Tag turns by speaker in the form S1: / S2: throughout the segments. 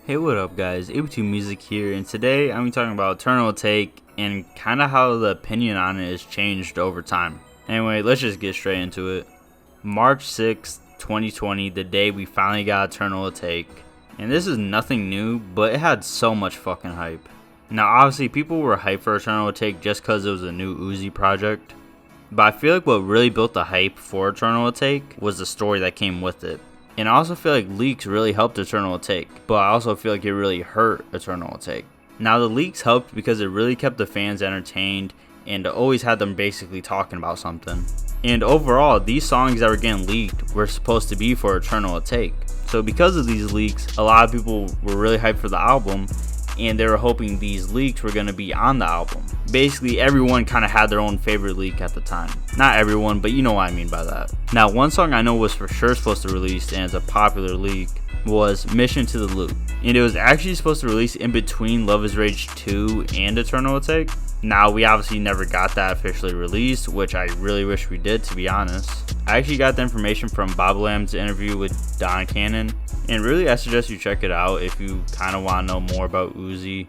S1: Hey, what up guys, AB2 Music here, and today I'm talking about Eternal Atake and kind of how the opinion on it has changed over time. Anyway, let's just get straight into it. March 6th, 2020, the day we finally got Eternal Atake, and this is nothing new, but it had so much fucking hype. Now obviously people were hyped for Eternal Atake just because it was a new UZi project, but I feel like what really built the hype for Eternal Atake was the story that came with it. And I also feel like leaks really helped Eternal Atake, but I also feel like it really hurt Eternal Atake. Now the leaks helped because it really kept the fans entertained and always had them basically talking about something. And overall, these songs that were getting leaked were supposed to be for Eternal Atake. So because of these leaks, a lot of people were really hyped for the album, and they were hoping these leaks were going to be on the album. Basically everyone kind of had their own favorite leak at the time. Not everyone, but you know what I mean by that. Now one song I know was for sure supposed to release, and it's a popular leak, was Mission to the Loop. And it was actually supposed to release in between Love is Rage 2 and Eternal Atake. Now we obviously never got that officially released, which I really wish we did, to be honest. I actually got the information from Bob Lamb's interview with Don Cannon, and really I suggest you check it out if you kind of want to know more about UZi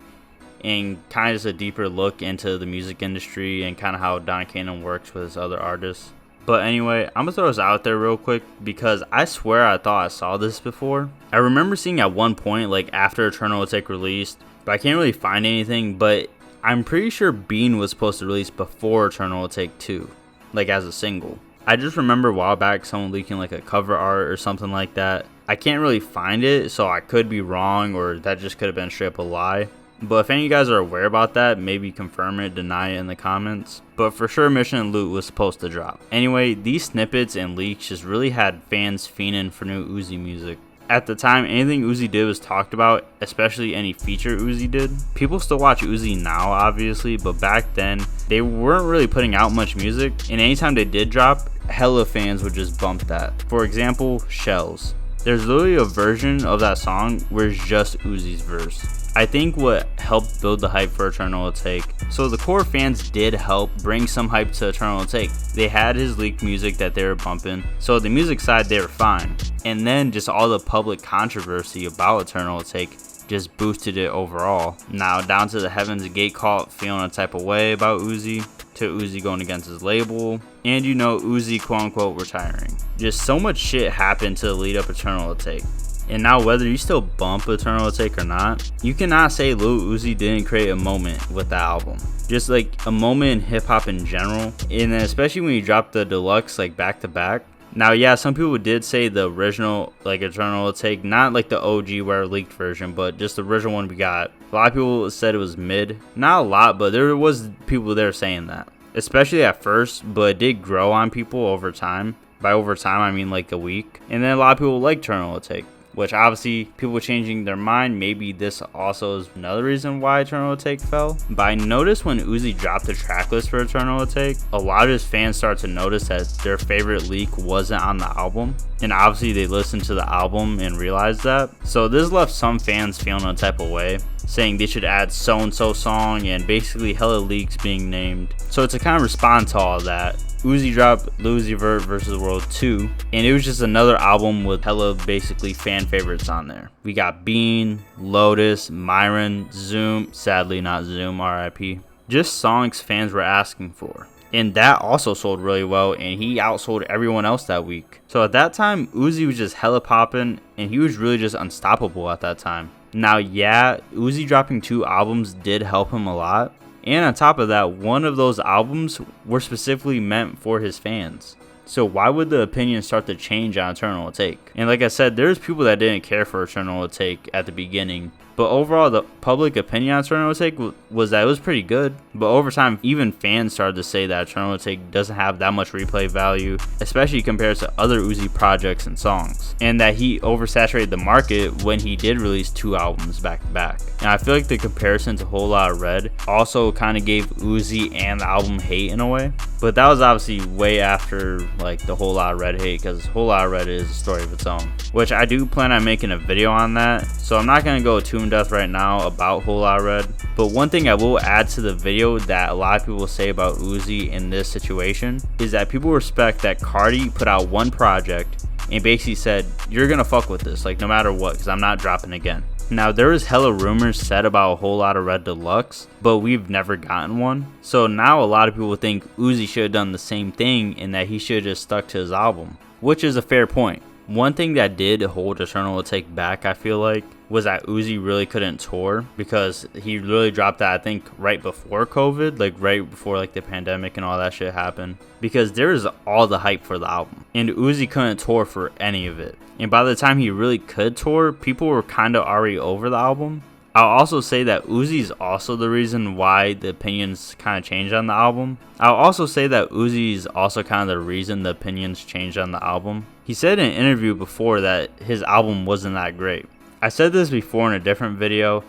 S1: and kind of just a deeper look into the music industry and kind of how Don Cannon works with his other artists. But anyway, I'm gonna throw this out there real quick because I swear I thought I saw this before. I remember seeing at one point, like after Eternal Atake released, but I can't really find anything, but I'm pretty sure Bean was supposed to release before Eternal Atake 2, like as a single. I just remember a while back someone leaking like a cover art or something like that. I can't really find it, so I could be wrong, or that just could have been straight up a lie. But if any of you guys are aware about that, maybe confirm it, deny it in the comments. But for sure Mission and Loot was supposed to drop. Anyway, these snippets and leaks just really had fans fiending for new UZi music. At the time, anything UZi did was talked about, especially any feature UZi did. People still watch UZi now, obviously, but back then, they weren't really putting out much music, and anytime they did drop, hella fans would just bump that. For example, Shells. There's literally a version of that song where it's just UZi's verse. I think what helped build the hype for Eternal Atake. So the core fans did help bring some hype to Eternal Atake. They had his leaked music that they were bumping, so the music side they were fine. And then just all the public controversy about Eternal Atake just boosted it overall. Now down to the Heaven's Gate call feeling a type of way about UZi, to UZi going against his label, and you know UZi quote unquote retiring. Just so much shit happened to lead up Eternal Atake. And now whether you still bump Eternal Atake or not, you cannot say Lil UZi didn't create a moment with the album. Just like a moment in hip hop in general, and then especially when you drop the deluxe like back to back. Now yeah, some people did say the original like Eternal Atake, not like the OG where leaked version, but just the original one we got. A lot of people said it was mid. Not a lot, but there was people there saying that. Especially at first, but it did grow on people over time. By over time I mean like a week. And then a lot of people like Eternal Atake, which obviously people changing their mind. Maybe this also is another reason why Eternal Atake fell. But I noticed when UZi dropped the track list for Eternal Atake, a lot of his fans started to notice that their favorite leak wasn't on the album. And obviously they listened to the album and realized that. So this left some fans feeling a type of way, saying they should add so-and-so song and basically hella leaks being named. So to kind of respond to all that, UZi dropped Lil UZi Vert vs. World 2, and it was just another album with hella basically fan favorites on there. We got Bean, Lotus, Myron, Zoom, sadly not Zoom, RIP. Just songs fans were asking for. And that also sold really well, and he outsold everyone else that week. So at that time, UZi was just hella popping, and he was really just unstoppable at that time. Now yeah, UZi dropping 2 albums did help him a lot. And on top of that, one of those albums were specifically meant for his fans. So why would the opinion start to change on Eternal Atake? And like I said, there's people that didn't care for Eternal Atake at the beginning. But overall, the public opinion on Eternal Atake was that it was pretty good. But over time, even fans started to say that Eternal Atake doesn't have that much replay value, especially compared to other UZi projects and songs. And that he oversaturated the market when he did release 2 albums back to back. And I feel like the comparison to Whole Lotta Red also kind of gave UZi and the album hate in a way. But that was obviously way after like the Whole Lotta Red hate, because Whole Lotta Red is a story of its own. Which I do plan on making a video on that, so I'm not going to go too in depth right now about Whole Lotta Red. But one thing I will add to the video that a lot of people say about UZi in this situation is that people respect that Cardi put out one project and basically said, you're going to fuck with this, like no matter what, because I'm not dropping again. Now there was hella rumors said about a whole lot of Red Deluxe, but we've never gotten one. So now a lot of people think Uzi should have done the same thing and that he should have just stuck to his album, which is a fair point. One thing that did hold Eternal Atake back, I feel like, was that Uzi really couldn't tour because he really dropped that, I think, right before COVID, like right before like the pandemic and all that shit happened, because there was all the hype for the album and Uzi couldn't tour for any of it. And by the time he really could tour, people were kind of already over the album. I'll also say that Uzi's also the reason why the opinions kind of changed on the album. I'll also say that Uzi's also kind of the reason the opinions changed on the album. He said in an interview before that his album wasn't that great. I said this before in a different video,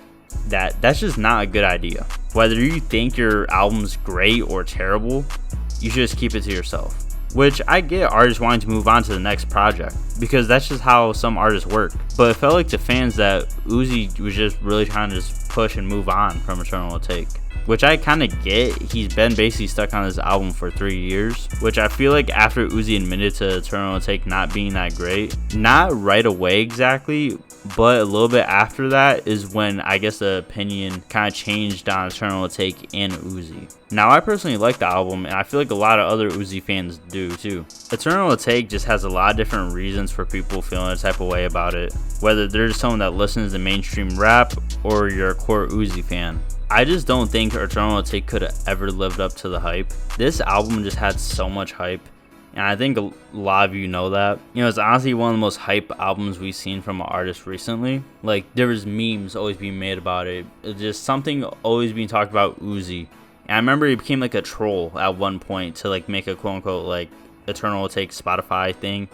S1: that's just not a good idea. Whether you think your album's great or terrible, you should just keep it to yourself. Which I get artists wanting to move on to the next project, because that's just how some artists work. But it felt like to fans that Uzi was just really trying to just push and move on from Eternal Atake, which I kind of get. He's been basically stuck on this album for 3 years, which I feel like after Uzi admitted to Eternal Atake not being that great, not right away exactly, but a little bit after that is when I guess the opinion kind of changed on Eternal Atake and Uzi. Now I personally like the album, and I feel like a lot of other Uzi fans do too. Eternal Atake just has a lot of different reasons for people feeling a type of way about it, whether they're just someone that listens to mainstream rap or you're a core Uzi fan. I just don't think Eternal Atake could have ever lived up to the hype. This album just had so much hype, and I think a lot of you know that. You know, it's honestly one of the most hype albums we've seen from an artist recently. Like, there was memes always being made about it. It's just something always being talked about Uzi. And I remember he became like a troll at one point to like make a quote unquote like Eternal Atake Spotify thing.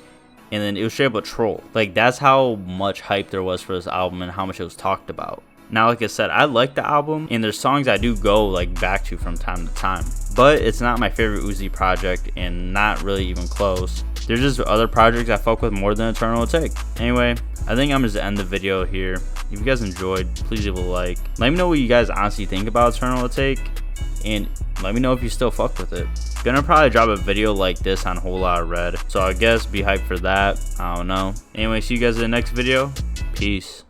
S1: And then it was straight up a troll. Like, that's how much hype there was for this album and how much it was talked about. Now, like I said, I like the album, and there's songs I do go like back to from time to time, but it's not my favorite Uzi project and not really even close. There's just other projects I fuck with more than Eternal Atake. Anyway, I think I'm just gonna end the video here. If you guys enjoyed, please leave a like. Let me know what you guys honestly think about Eternal Atake, and let me know if you still fuck with it. Gonna probably drop a video like this on Whole Lotta Red, so I guess be hyped for that. I don't know. Anyway, see you guys in the next video. Peace.